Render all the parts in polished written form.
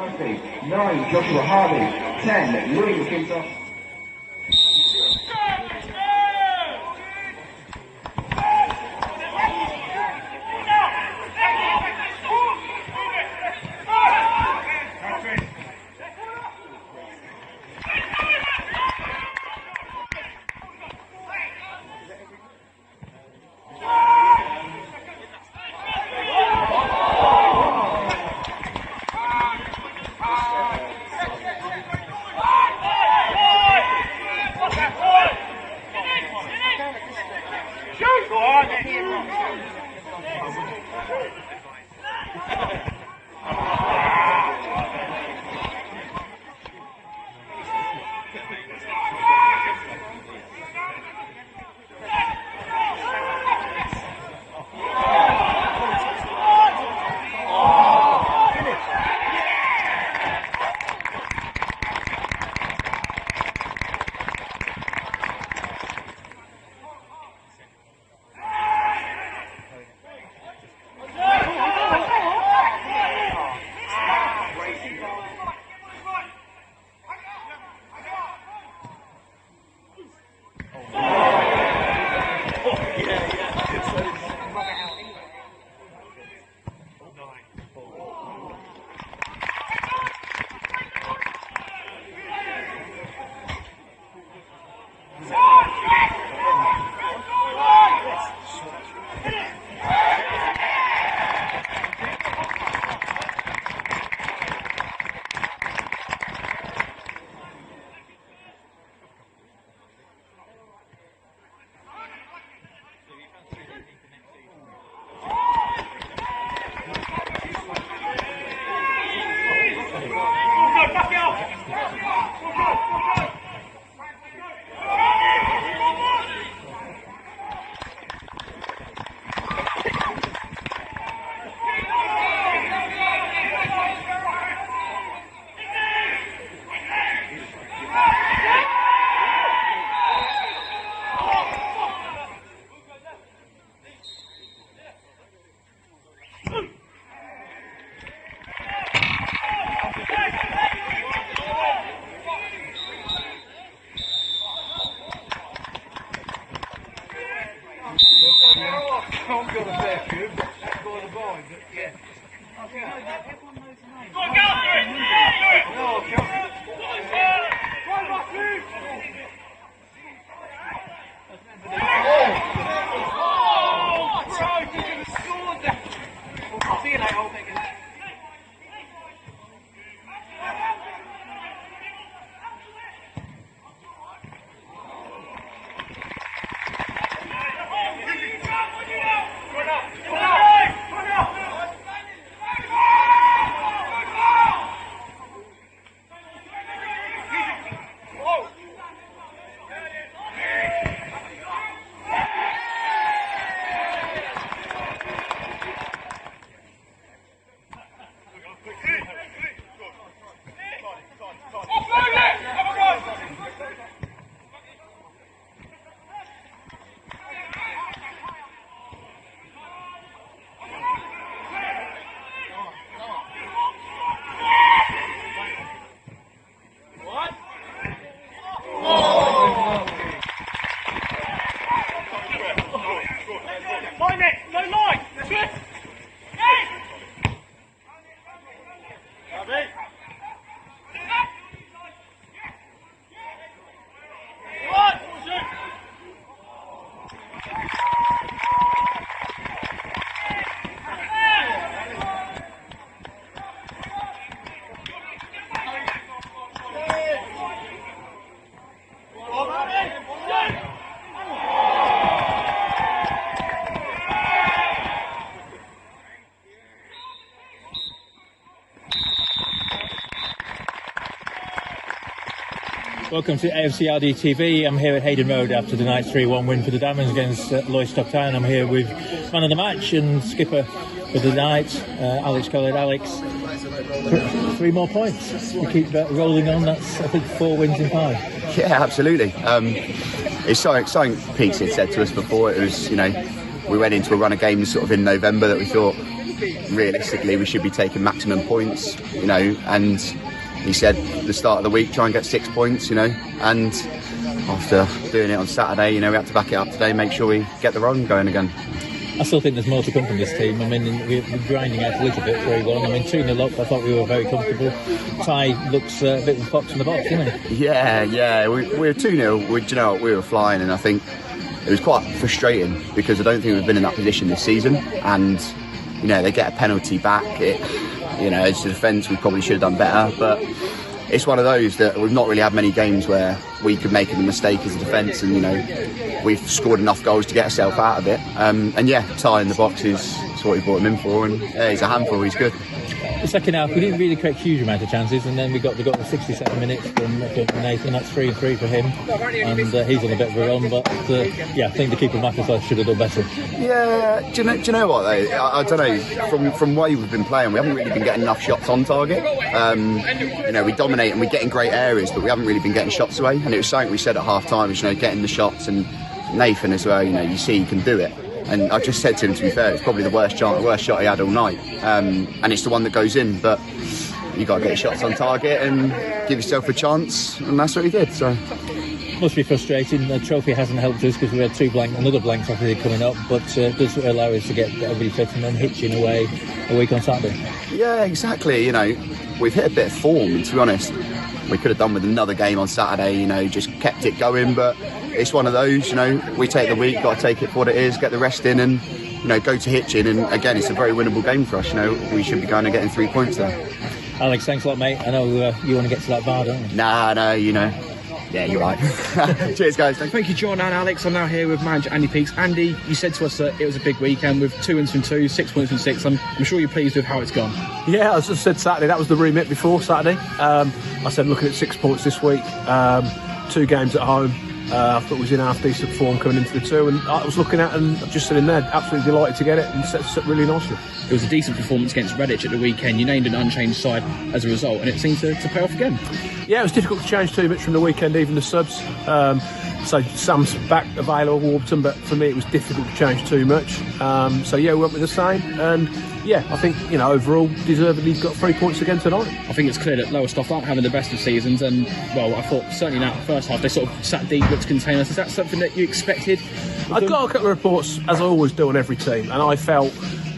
Murphy, 9 Joshua Harvey, 10 Louis McIntosh. Welcome to AFCRDTV. I'm here at Hayden Road after the night's 3-1 win for the Diamonds against Lowestoft Town. I'm here with man of the match and skipper for the night, Alex Collard. Alex, 3 more points. We keep rolling on. That's, I think, 4 wins in 5. Yeah, absolutely. It's something Pete had said to us before. It was, you know, we went into a run of games sort of in November that we thought realistically we should be taking maximum points, you know, and he said at the start of the week try and get 6 points, you know, and after doing it on Saturday, you know, we had to back it up today, make sure we get the run going again. I still think there's more to come from this team. I mean, we're grinding out a little bit 3-1. I mean, 2-0 up, I thought we were very comfortable. Ty looks a bit of a fox in the box, doesn't he? Yeah, we were 2-0. You know what, we were flying, and I think it was quite frustrating because I don't think we've been in that position this season. And, you know, they get a penalty back. You know, as a defence, we probably should have done better, but it's one of those that we've not really had many games where we could make a mistake as a defence, and, you know, we've scored enough goals to get ourselves out of it. And yeah, Ty in the box is what we brought him in for, and yeah, he's a handful, he's good. The second half, we didn't really create a huge amount of chances, and then we got the 67 minutes from Nathan. That's 3-3 for him, and he's on a bit of a run. But yeah, I think the keeper Mackesy should have done better. Yeah, do you know what though? I don't know. From way we've been playing, we haven't really been getting enough shots on target. You know, we dominate and we get in great areas, but we haven't really been getting shots away. And it was something we said at half time, you know, getting the shots, and Nathan as well. You know, you see he can do it. And I just said to him, to be fair, it's probably the worst shot he had all night, and it's the one that goes in. But you got to get your shots on target and give yourself a chance, and that's what he did. So must be frustrating. The trophy hasn't helped us because we had another blank trophy coming up, but does allow us to get everybody fit and then hitching away a week on Saturday. Yeah, exactly. You know, we've hit a bit of form, and to be honest, we could have done with another game on Saturday. You know, just kept it going, but it's one of those, you know, we take the week, got to take it for what it is, get the rest in, and, you know, go to Hitchin. And again, it's a very winnable game for us. You know, we should be going and getting 3 points there. Alex, thanks a lot, mate. I know you want to get to that bar, don't you? No, you know. Yeah, you're right. Cheers, guys. Thank you, John and Alex. I'm now here with manager Andy Peaks. Andy, you said to us that it was a big weekend with 2 wins from 2, 6 points from 6. I'm sure you're pleased with how it's gone. Yeah, as I said Saturday, that was the remit before Saturday. I said looking at 6 points this week, 2 games at home. I thought it was in half decent form coming into the 2, and I was looking at and just sitting there, absolutely delighted to get it, and set really nicely. It was a decent performance against Redditch at the weekend. You named an unchanged side as a result, and it seemed to pay off again. Yeah, it was difficult to change too much from the weekend, even the subs. So Sam's back available, Warburton, but for me it was difficult to change too much. So yeah, we went with the same, and yeah, I think, you know, overall deservedly got 3 points again tonight. I think it's clear that Lowestoft aren't having the best of seasons, and well, I thought certainly in that first half they sort of sat deep, looked to contain us. Is that something that you expected? I got a couple of reports, as I always do on every team, and I felt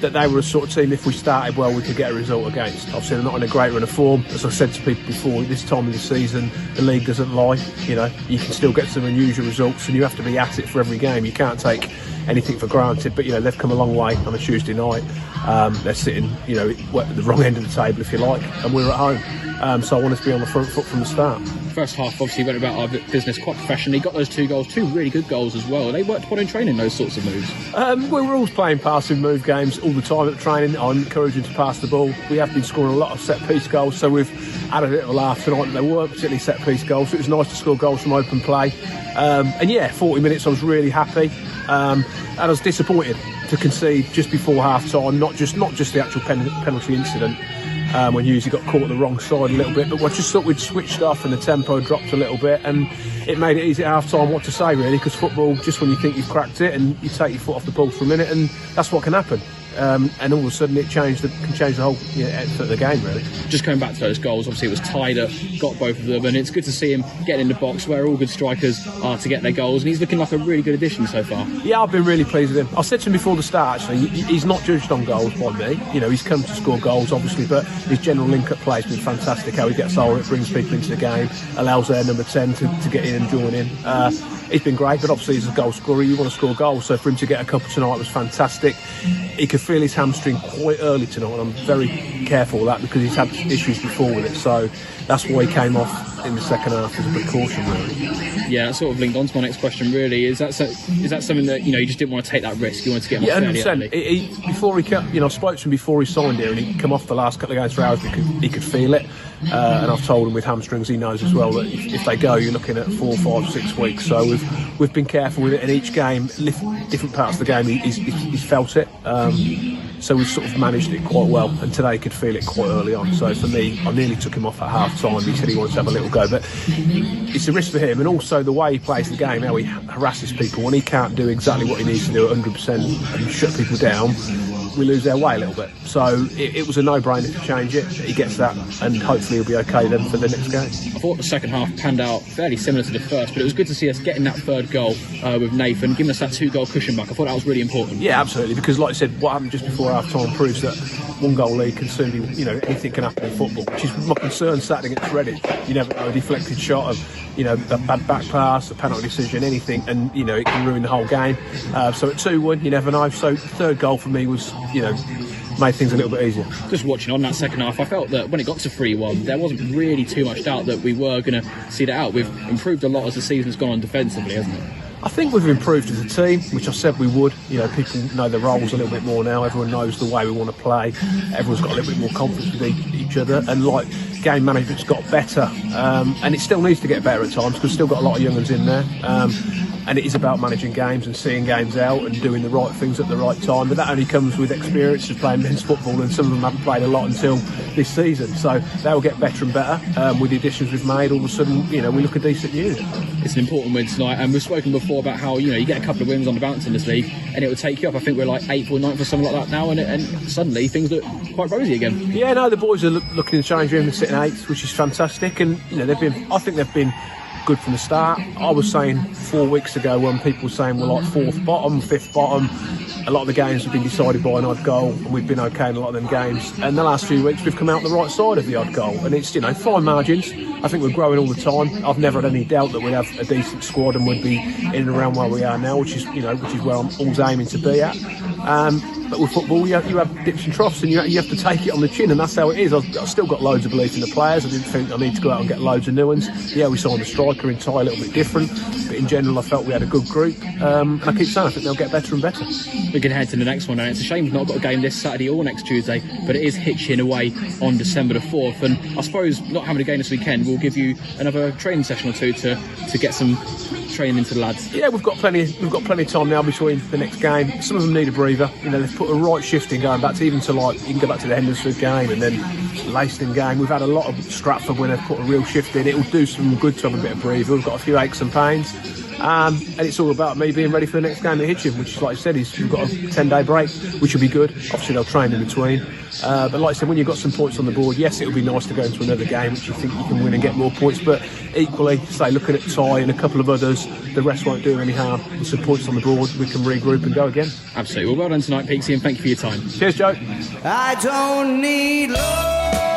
that they were a sort of team, if we started well, we could get a result against. Obviously they're not in a great run of form. As I said to people before, this time of the season the league doesn't lie. You know, you can still get some unusual results, and you have to be at it for every game. You can't take anything for granted, but you know, they've come a long way on a Tuesday night. They're sitting, you know, at the wrong end of the table, if you like, and we're at home. So I wanted to be on the front foot from the start. First half, obviously, went about our business quite professionally. Got those 2 goals, 2 really good goals as well. They worked hard in training, those sorts of moves. We're always playing passing move games all the time at training. I'm encouraging to pass the ball. We have been scoring a lot of set-piece goals, so we've had a little laugh tonight. They weren't particularly set-piece goals, so it was nice to score goals from open play. And yeah, 40 minutes I was really happy. And I was disappointed to concede just before half-time, not just the actual penalty incident, when Husey got caught at the wrong side a little bit, but I just thought we'd switched off and the tempo dropped a little bit, and it made it easy at half-time what to say, really, because football, just when you think you've cracked it and you take your foot off the ball for a minute, and that's what can happen. And all of a sudden it can change the whole effort of the game, really. Just coming back to those goals, obviously it was Ty that got both of them, and it's good to see him get in the box where all good strikers are to get their goals, and he's looking like a really good addition so far. Yeah, I've been really pleased with him. I said to him before the start, actually, he's not judged on goals by me. You know, he's come to score goals, obviously, but his general link-up play has been fantastic. How he gets over it, brings people into the game, allows their number 10 to get in and join in. He's been great, but obviously he's a goal scorer. You want to score goals, so for him to get a couple tonight was fantastic. He could feel his hamstring quite early tonight, and I'm very careful of that because he's had issues before with it, so that's why he came off in the second half as a precaution, really. Yeah, that sort of linked on to my next question, really. Is that something that, you know, you just didn't want to take that risk? You wanted to get him off fairly early? 100%. Before he came, you know, I spoke to him before he signed here, and he'd come off the last couple of games for hours because he could feel it. And I've told him with hamstrings, he knows as well that if they go, you're looking at 4, 5, 6 weeks. So we've been careful with it, and each game, different parts of the game, he's felt it. So we've sort of managed it quite well, and today he could feel it quite early on. So for me, I nearly took him off at half time. He said he wanted to have a little go, but it's a risk for him, and also the way he plays the game, how he harasses people when he can't do exactly what he needs to do at 100% and shut people down. we lose our way a little bit. So it was a no-brainer to change it. He gets that, and hopefully he'll be okay then for the next game. I thought the second half panned out fairly similar to the first, but it was good to see us getting that third goal with Nathan, giving us that 2-goal cushion back. I thought that was really important. Yeah, absolutely, because like I said, what happened just before half-time proves that 1-goal lead can soon be, you know, anything can happen in football, which is my concern Saturday against Reading. You never know, a deflected shot of, you know, a bad back pass, a penalty decision, anything, and, you know, it can ruin the whole game. So at 2-1, you never know. So the third goal for me was, you know, made things a little bit easier. Just watching on that second half, I felt that when it got to 3-1, there wasn't really too much doubt that we were going to see that out. We've improved a lot as the season's gone on defensively, hasn't it? I think we've improved as a team, which I said we would. You know, people know the roles a little bit more now. Everyone knows the way we want to play. Everyone's got a little bit more confidence with each other, and like game management's got better. And it still needs to get better at times because we've still got a lot of young ones in there. And it is about managing games and seeing games out and doing the right things at the right time. But that only comes with experience of playing men's football, and some of them haven't played a lot until this season. So they will get better and better with the additions we've made. All of a sudden, you know, we look a decent unit. It's an important win tonight, and we've spoken before about how, you know, you get a couple of wins on the bounce in this league and it will take you up. I think we're like 8th or 9th or something like that now, and suddenly things look quite rosy again. Yeah, no, the boys are looking in the change room and sitting 8th, which is fantastic. And you know, I think they've been good from the start. I was saying 4 weeks ago when people were saying we're like 4th bottom, 5th bottom, a lot of the games have been decided by an odd goal, and we've been okay in a lot of them games. And the last few weeks we've come out the right side of the odd goal, and it's, you know, fine margins. I think we're growing all the time. I've never had any doubt that we'd have a decent squad and would be in and around where we are now, which is where I'm always aiming to be at. But with football, you have dips and troughs, and you have to take it on the chin, and that's how it is. I've still got loads of belief in the players. I didn't think I need to go out and get loads of new ones. Yeah, we signed a striker in Ty, a little bit different, but in general I felt we had a good group. And I keep saying I think they'll get better and better. We can head to the next one now. It's a shame we've not got a game this Saturday or next Tuesday, but it is Hitchin away on December the 4th, and I suppose not having a game this weekend will give you another training session or two to get some training into the lads. Yeah, we've got plenty of time now between the next game. Some of them need a breather. You know, they've put a right shift in going back to, even to, like, you can go back to the Hendersonville game and then Leiston game. We've had a lot of Stratford when they've put a real shift in. It'll do some good to have a bit of breather. We've got a few aches and pains. And it's all about me being ready for the next game at Hitchin, which is, like I said, we've got a 10-day break, which will be good. Obviously they'll train in between. But like I said, when you've got some points on the board, yes, it'll be nice to go into another game which you think you can win and get more points. But equally, say, looking at Ty and a couple of others, the rest won't do any harm. With some points on the board, we can regroup and go again. Absolutely. Well done tonight, Peaksy, and thank you for your time. Cheers, Joe. I don't need love.